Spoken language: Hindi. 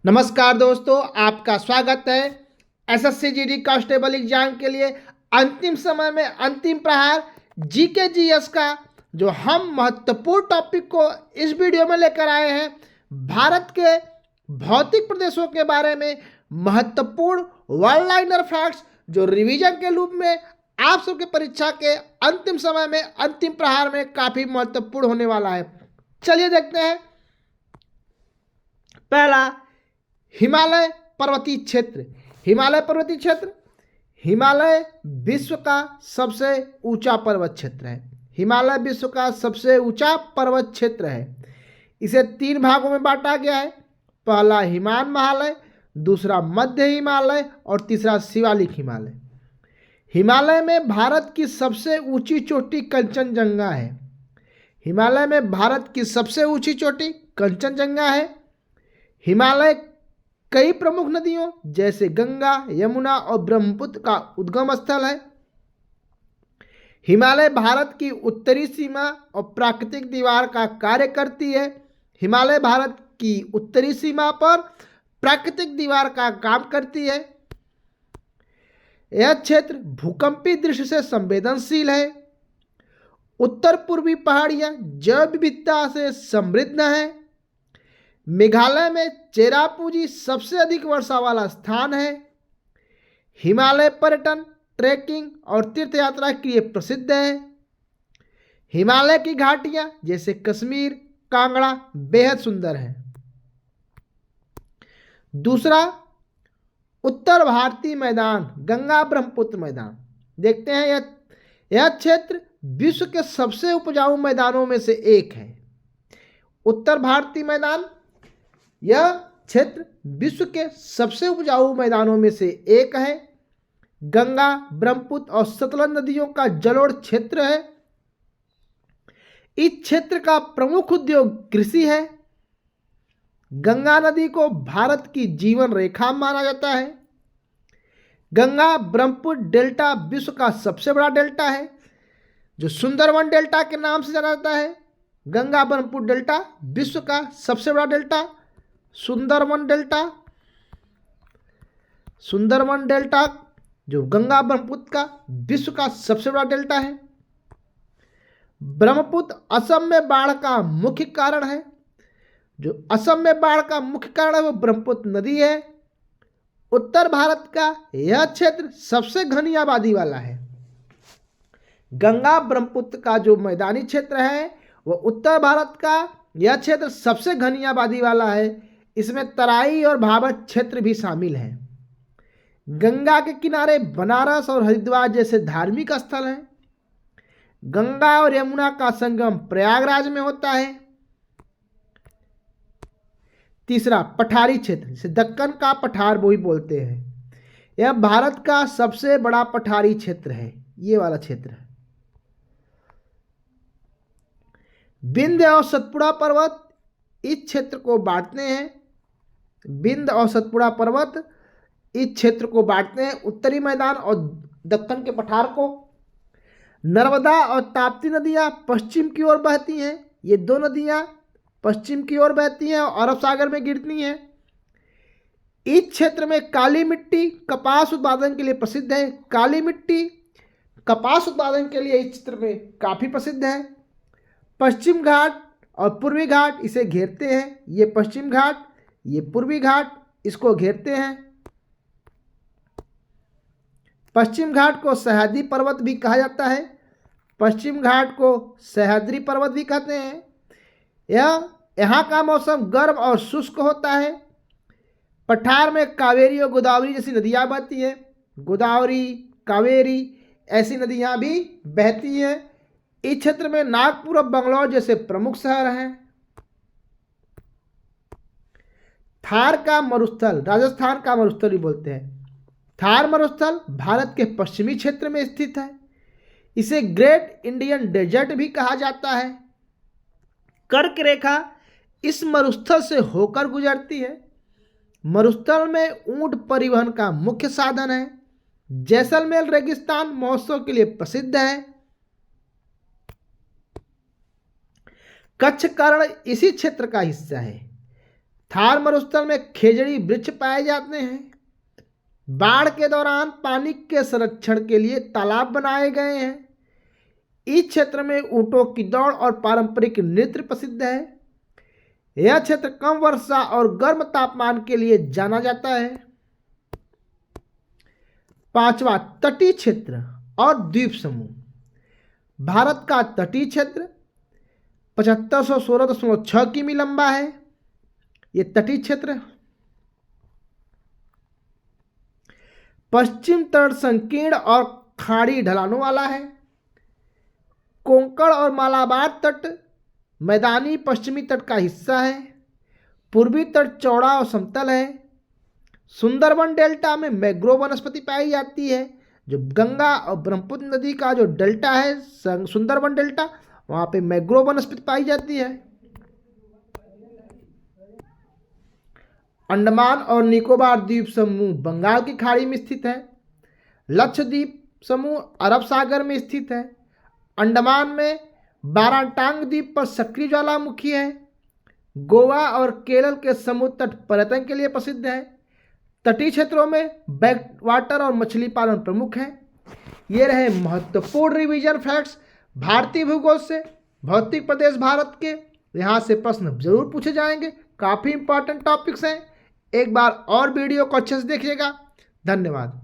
नमस्कार दोस्तों, आपका स्वागत है एसएससी जीडी कांस्टेबल एग्जाम के लिए अंतिम समय में अंतिम प्रहार जीके जीएस का जो हम महत्वपूर्ण टॉपिक को इस वीडियो में लेकर आए हैं। भारत के भौतिक प्रदेशों के बारे में महत्वपूर्ण वन लाइनर फैक्ट्स जो रिवीजन के रूप में आप सबके परीक्षा के अंतिम समय में अंतिम प्रहार में काफी महत्वपूर्ण होने वाला है। चलिए देखते हैं। पहला, हिमालय पर्वतीय क्षेत्र। हिमालय विश्व का सबसे ऊंचा पर्वत क्षेत्र है। हिमालय विश्व का सबसे ऊंचा पर्वत क्षेत्र है। इसे 3 भागों में बांटा गया है। पहला हिमालय, दूसरा मध्य हिमालय और तीसरा शिवालिक हिमालय। हिमालय में भारत की सबसे ऊंची चोटी कंचनजंगा है। हिमालय में भारत की सबसे ऊंची चोटी कंचनजंगा है। हिमालय कई प्रमुख नदियों जैसे गंगा, यमुना और ब्रह्मपुत्र का उद्गम स्थल है। हिमालय भारत की उत्तरी सीमा और प्राकृतिक दीवार का कार्य करती है। हिमालय भारत की उत्तरी सीमा पर प्राकृतिक दीवार का काम करती है। यह क्षेत्र भूकंपीय दृष्टि से संवेदनशील है। उत्तर पूर्वी पहाड़ियां जैव विविधता से समृद्ध हैं। मेघालय में चेरापूंजी सबसे अधिक वर्षा वाला स्थान है। हिमालय पर्यटन, ट्रैकिंग और तीर्थ यात्रा के लिए प्रसिद्ध है। हिमालय की घाटियां जैसे कश्मीर, कांगड़ा बेहद सुंदर है। दूसरा, उत्तर भारतीय मैदान, गंगा ब्रह्मपुत्र मैदान। देखते हैं, यह क्षेत्र विश्व के सबसे उपजाऊ मैदानों में से एक है। उत्तर भारतीय मैदान, यह क्षेत्र विश्व के सबसे उपजाऊ मैदानों में से एक है। गंगा, ब्रह्मपुत्र और सतलज नदियों का जलोढ़ क्षेत्र है। इस क्षेत्र का प्रमुख उद्योग कृषि है। गंगा नदी को भारत की जीवन रेखा माना जाता है। गंगा ब्रह्मपुत्र डेल्टा विश्व का सबसे बड़ा डेल्टा है जो सुंदरवन डेल्टा के नाम से जाना जाता है। गंगा ब्रह्मपुत्र डेल्टा विश्व का सबसे बड़ा डेल्टा। सुंदरवन डेल्टा जो गंगा ब्रह्मपुत्र का विश्व का सबसे बड़ा डेल्टा है। ब्रह्मपुत्र असम में बाढ़ का मुख्य कारण है। जो असम में बाढ़ का मुख्य कारण है वो ब्रह्मपुत्र नदी है। उत्तर भारत का यह क्षेत्र सबसे घनी आबादी वाला है। गंगा ब्रह्मपुत्र का जो मैदानी क्षेत्र है वह उत्तर भारत का यह क्षेत्र सबसे घनी आबादी वाला है। इसमें तराई और भाबर क्षेत्र भी शामिल हैं। गंगा के किनारे बनारस और हरिद्वार जैसे धार्मिक स्थल हैं। गंगा और यमुना का संगम प्रयागराज में होता है। तीसरा, पठारी क्षेत्र, जिसे दक्कन का पठार भी बोलते हैं। यह भारत का सबसे बड़ा पठारी क्षेत्र है। ये वाला क्षेत्र है। विंध्य और सतपुड़ा पर्वत इस क्षेत्र को बांटते हैं। विंध्य और सतपुड़ा पर्वत इस क्षेत्र को बांटते हैं। उत्तरी मैदान और दक्कन के पठार को। नर्मदा और ताप्ती नदियां पश्चिम की ओर बहती हैं। ये 2 नदियां पश्चिम की ओर बहती हैं और अरब सागर में गिरती हैं। इस क्षेत्र में काली मिट्टी कपास उत्पादन के लिए प्रसिद्ध है। काली मिट्टी कपास उत्पादन के लिए इस क्षेत्र में काफ़ी प्रसिद्ध है। पश्चिम घाट और पूर्वी घाट इसे घेरते हैं। ये पश्चिम घाट, ये पूर्वी घाट इसको घेरते हैं। पश्चिम घाट को सह्याद्री पर्वत भी कहा जाता है। पश्चिम घाट को सह्याद्री पर्वत भी कहते हैं। यहाँ का मौसम गर्म और शुष्क होता है। पठार में कावेरी और गोदावरी जैसी नदियाँ बहती हैं। गोदावरी, कावेरी ऐसी नदियाँ भी बहती हैं। इस क्षेत्र में नागपुर और बंगलौर जैसे प्रमुख शहर हैं। थार का मरुस्थल, राजस्थान का मरुस्थल भी बोलते हैं। थार मरुस्थल भारत के पश्चिमी क्षेत्र में स्थित है। इसे ग्रेट इंडियन डेजर्ट भी कहा जाता है। कर्क रेखा इस मरुस्थल से होकर गुजरती है। मरुस्थल में ऊंट परिवहन का मुख्य साधन है। जैसलमेर रेगिस्तान महोत्सव के लिए प्रसिद्ध है। कच्छ कर्ण इसी क्षेत्र का हिस्सा है। थार मरुस्थल में खेजड़ी वृक्ष पाए जाते हैं। बाढ़ के दौरान पानी के संरक्षण के लिए तालाब बनाए गए हैं। इस क्षेत्र में ऊंटों की दौड़ और पारंपरिक नृत्य प्रसिद्ध है। यह क्षेत्र कम वर्षा और गर्म तापमान के लिए जाना जाता है। पांचवा, तटीय क्षेत्र और द्वीप समूह। भारत का तटीय क्षेत्र 7516.6 किमी लंबा है। ये तटीय क्षेत्र पश्चिम तट संकीर्ण और खाड़ी ढलानों वाला है। कोंकण और मालाबार तट मैदानी पश्चिमी तट का हिस्सा है। पूर्वी तट चौड़ा और समतल है। सुंदरबन डेल्टा में मैंग्रोव वनस्पति पाई जाती है। जो गंगा और ब्रह्मपुत्र नदी का जो डेल्टा है सुंदरबन डेल्टा, वहाँ पे मैंग्रोव वनस्पति पाई जाती है। अंडमान और निकोबार द्वीप समूह बंगाल की खाड़ी में स्थित है। लक्षद्वीप समूह अरब सागर में स्थित है। अंडमान में बाराटांग द्वीप पर सक्रिय ज्वालामुखी है। गोवा और केरल के समुद्र तट पर्यटन के लिए प्रसिद्ध है। तटीय क्षेत्रों में बैक वाटर और मछली पालन प्रमुख है। ये रहे महत्वपूर्ण रिवीजन फैक्ट्स भारतीय भूगोल से। भौतिक प्रदेश भारत के यहाँ से प्रश्न जरूर पूछे जाएंगे। काफ़ी इंपॉर्टेंट टॉपिक्स हैं। एक बार और वीडियो को अच्छे से देखिएगा। धन्यवाद।